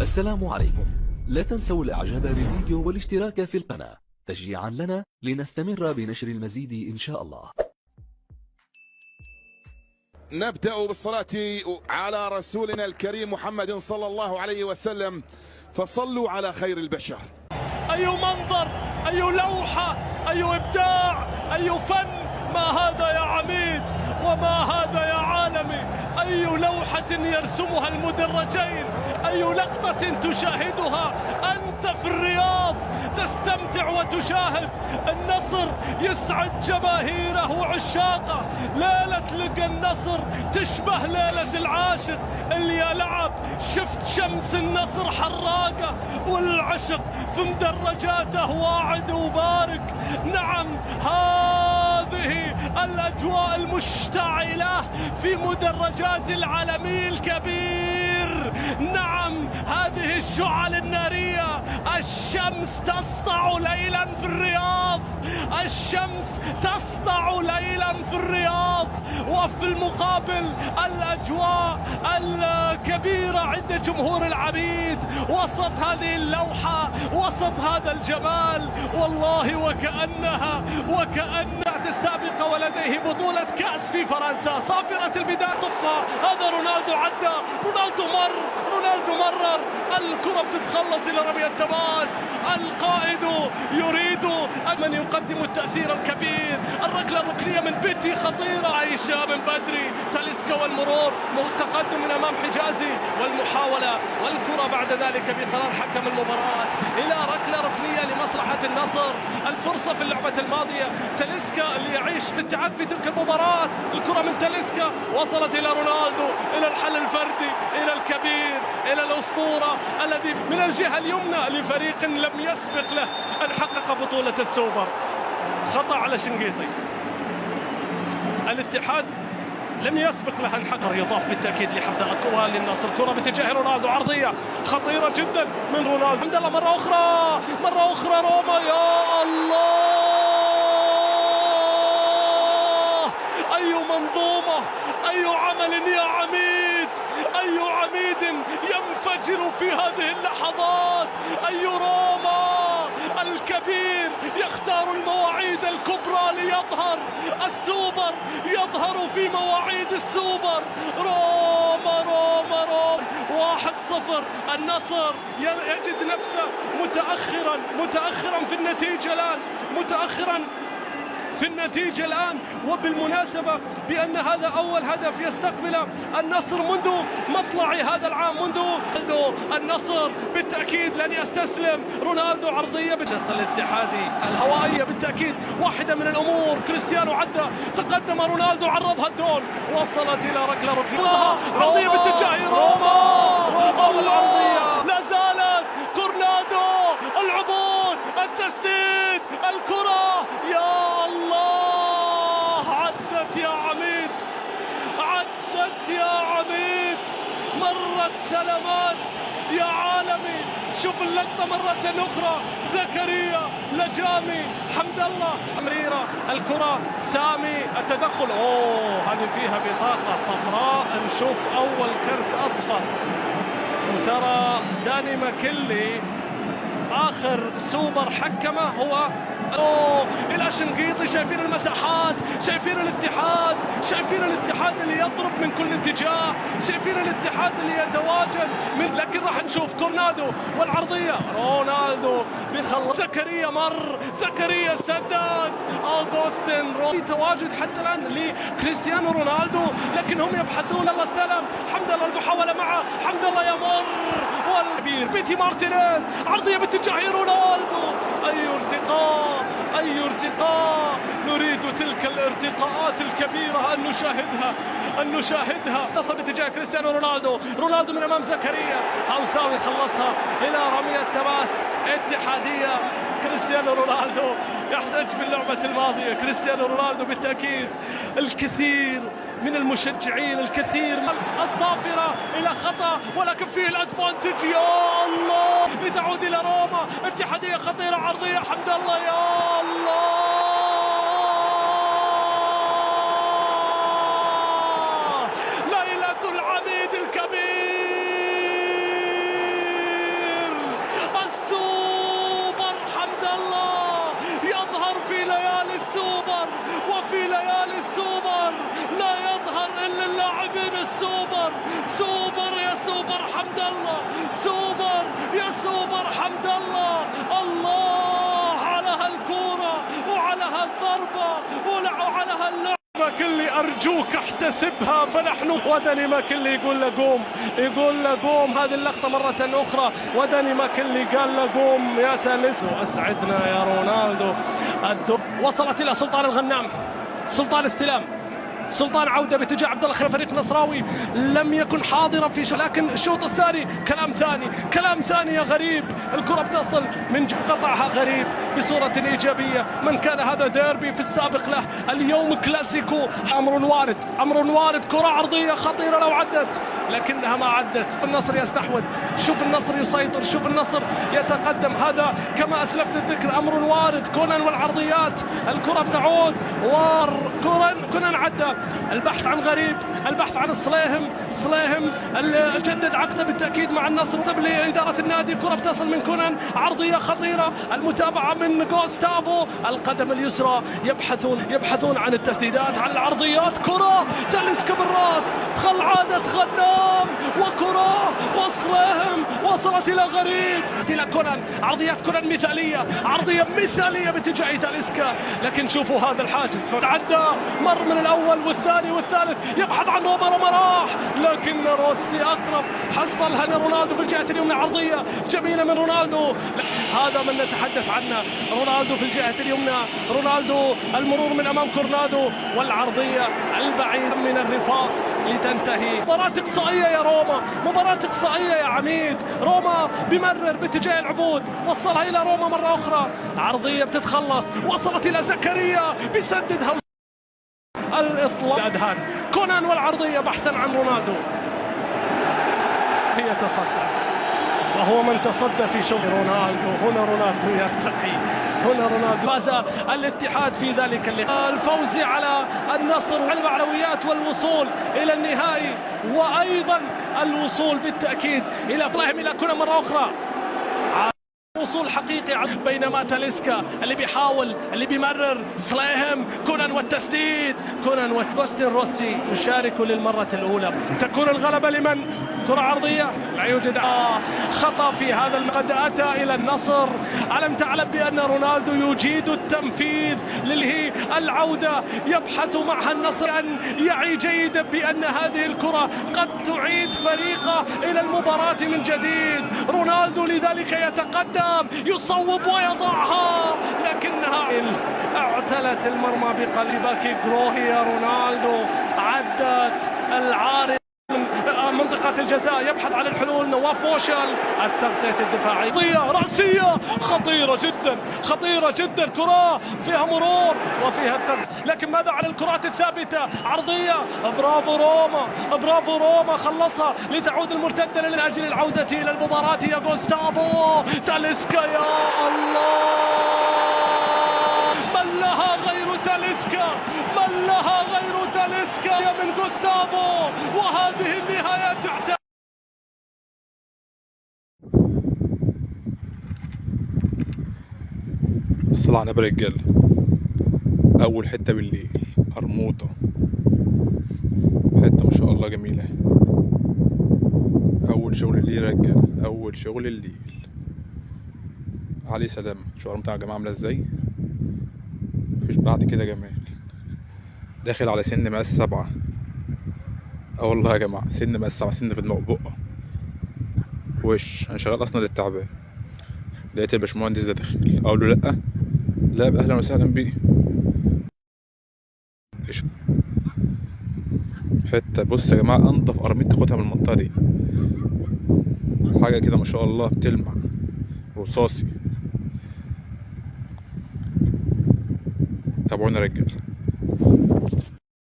السلام عليكم. لا تنسوا الاعجاب بالفيديو والاشتراك في القناة تشجيعا لنا لنستمر بنشر المزيد ان شاء الله. نبدأ بالصلاة على رسولنا الكريم محمد صلى الله عليه وسلم، فصلوا على خير البشر. أي منظر، أي لوحة، أي إبداع، أي فن، ما هذا يا عميد وما هذا يا عالمي. أي لوحة يرسمها المدرجين، أي لقطة تشاهدها أنت في الرياض، تستمتع وتشاهد. النصر يسعد جماهيره وعشاقه. ليلة لقى النصر تشبه ليلة العاشق اللي يلعب. شفت شمس النصر حراقة والعشق في مدرجاته واعد وبارك. نعم، هذه الأجواء المشتعلة في مدرجات العالمي الكبير. نعم، هذه الشعل النارية. الشمس تسطع ليلا في الرياض، الشمس تسطع ليلا في الرياض. وفي المقابل الأجواء الكبيرة عند جمهور العبيد وسط هذه اللوحة، وسط هذا الجمال. والله وكأن السابقة ولديه بطولة كأس في فرنسا. صافرة البداية طفها، هذا رونالدو عدى، رونالدو مرر. الكرة بتتخلص إلى رمي التماس. القائد يريد من يقدم التأثير الكبير. الركلة الركنية من بيتي خطيرة. عايشة من بدري، تاليسكا والمرور، تقدم من أمام حجازي والمحاولة والكرة بعد ذلك بقرار حكم المباراة إلى ركلة ركنية لمصلحة النصر. الفرصة في اللعبة الماضية، تاليسكا اللي يعيش بالتعب في تلك المباراة. الكرة من تاليسكا وصلت إلى رونالدو، إلى الحل الفردي، إلى الكبير، إلى الأسطورة الذي من الجهة اليمنى لفريق لم يسبق له أن حقق بطولة السوبر. خطأ على شنقيطي. الاتحاد لم يسبق له أن حقق. يضاف بالتأكيد لحمد الله للنصر. كرة باتجاه رونالدو، عرضية خطيرة جدا من رونالدو. حمد الله مرة أخرى روما. يا الله، أي منظومة، أي عمل يا عميد، أي عميد ينفجر في هذه اللحظات. أي روما الكبير يختار المواعيد الكبرى ليظهر. السوبر يظهر في مواعيد السوبر. روما 1-0. النصر يجد نفسه متأخرا في النتيجة الآن، وبالمناسبة بأن هذا أول هدف يستقبله النصر منذ مطلع هذا العام، منذ النصر بالتأكيد لن يستسلم. رونالدو عرضية بشكل الاتحادي الهوائية بالتأكيد واحدة من الأمور. كريستيانو عدى، تقدم رونالدو، عرضها الدون، وصلت إلى ركلة ركنية. عرضية باتجاه روما. العرضية لا زالت. كورنادو، العبور، التسديد، الكرة. يا الله، عدت يا عميد، مرت سلامات يا عالمي. شوف اللقطة مرة أخرى. زكريا، لجامي، حمد الله، مريرة، الكرة، سامي، التدخل. هذه فيها بطاقة صفراء. نشوف أول كرت أصفر. وترى داني ماكيلي آخر سوبر حكمه هو إلى شنقيطي. شايفين المساحات، شايفين الاتحاد اللي يضرب من كل اتجاه، شايفين الاتحاد اللي يتواجد لكن راح نشوف كورنادو والعرضية. رونالدو بيخلص. زكريا سدد. أوغوستين تواجد حتى الآن لكريستيانو رونالدو، لكن هم يبحثون. الله استلم، حمد الله المحاولة معه، حمد الله يمر. والكبير بيتي مارتينيز، عرضية باتجاه رونالدو. أي ارتقاء. نريد تلك الارتقاءات الكبيرة أن نشاهدها. تصل باتجاه كريستيانو رونالدو من أمام زكريا. هاوساوي خلصها إلى رمية التماس اتحادية. كريستيانو رونالدو يحتج في اللعبة الماضية. كريستيانو رونالدو بالتأكيد الكثير من المشجعين، الكثير الصافرة إلى خطأ، ولكن فيه الأدفانتج. يا الله، لتعود إلى روما. اتحادية خطيرة، عرضية، حمد الله. يا الله، ليلة العميد الكبير. اللعبة كلي أرجوك احتسبها، فنحن وداني ماكلي يقول له قوم، يقول له قوم. هذه اللقطة مرة أخرى وداني ماكلي قال له قوم يا تاليسكا. أسعدنا يا رونالدو. وصلت إلى سلطان الغنام، سلطان استلام، سلطان عودة باتجاه عبد الله خير. فريق نصراوي لم يكن حاضرا في لكن الشوط الثاني كلام ثاني يا غريب. الكرة بتصل من قطعها غريب بصورة إيجابية. من كان هذا ديربي في السابق له، اليوم كلاسيكو. أمر وارد، كرة عرضية خطيرة لو عدت لكنها ما عدت. النصر يستحوذ، شوف النصر يسيطر، شوف النصر يتقدم. هذا كما أسلفت الذكر أمر وارد. كونان والعرضيات، الكرة بتعود كونان عدى. البحث عن غريب، البحث عن صليهم جدد عقده بالتأكيد مع النصر. نسب لإدارة النادي. الكرة بتصل من كونان، عرضية خطيرة، المتابعة من جوستافو. القدم اليسرى يبحثون عن التسديدات، عن العرضيات. كرة تاليسكا بالراس، دخل عادة غنام، وكرة وصلهم وصلت إلى غريب، إلى كونان. عرضيات كونان عرضية مثالية باتجاه تاليسكا. لكن شوفوا هذا الحاجز، تعدى، مر من الأول والثاني والثالث، يبحث عن روما راح، لكن روسي أقرب، حصلها لرونالدو بالجهة اليمنى. عرضية جميلة من رونالدو. هذا من نتحدث عنه، رونالدو في الجهة اليمنى، رونالدو المرور من أمام كورنادو، والعرضية البعيد من الرفاق لتنتهي. مباراة إقصائية يا روما، مباراة إقصائية يا عميد. روما بمرر باتجاه العبود، وصلها إلى روما مرة أخرى. عرضية بتتخلص، وصلت إلى زكريا بيسددها. الإطلاق أدهان كونان، والعرضية بحثا عن رونالدو. هي تصدى، وهو من تصدى في شوط رونالدو. هنا رونالدو يرتقي، هنا رونالدو. فاز الاتحاد في ذلك اللقاء، الفوز على النصر والمعنويات والوصول إلى النهائي، وأيضا الوصول بالتأكيد إلى فلاهم إلى كونان مرة أخرى. وصول حقيقي. بينما تاليسكا اللي بيحاول، اللي بيمرر، صليهم، كونان والتسديد. كونان وبوستن روسي يشارك للمرة الأولى. تكون الغلبة لمن؟ كرة عرضية، لا يوجد خطأ في هذا قد أتى إلى النصر. ألم تعلم بأن رونالدو يجيد التنفيذ للهي العودة؟ يبحث معها النصر أن يعي جيدا بأن هذه الكرة قد تعيد فريقه إلى المباراة من جديد. رونالدو لذلك يتقدم، يصوب ويضعها، لكنها اعتلت المرمى بقلب باكي جروهي. يا رونالدو عدت العارض منطقة الجزاء، يبحث عن الحلول. نواف بوشل، التغطية الدفاعية، قضية رأسية خطيرة جدا. كرة فيها مرور وفيها التغطية، لكن ماذا عن الكرات الثابتة؟ عرضية، برافو روما خلصها لتعود المرتدة من أجل العودة إلى المباراة. يا جوستافو تاليسكا، يا الله، من لها غير تاليسكا يا من جوستافو. وهذه النهاية تعتبر. الصلاة على نبي رجال. أول حتة بالليل، قرموطة، حتة ما شاء الله جميلة. أول شغل الليل يا رجال، أول شغل الليل. عليه سلام. شو قرموطة يا جماعة عاملة ازاي؟ مفيش بعد كده جمال. داخل على سن مقاس 7. والله يا جماعة سن مقاس 7، سن في دماغ بقه وش. أنا شغال أصلا للتعبان. لقيت الباشمهندس ده داخل، أقول له لأ، لا أهلا وسهلا بيه. حتة بص يا جماعة، أنضف قرميط تاخدها من المنطقة دي، حاجة كده ما شاء الله بتلمع، رصاصي. تابعونا يا رجال.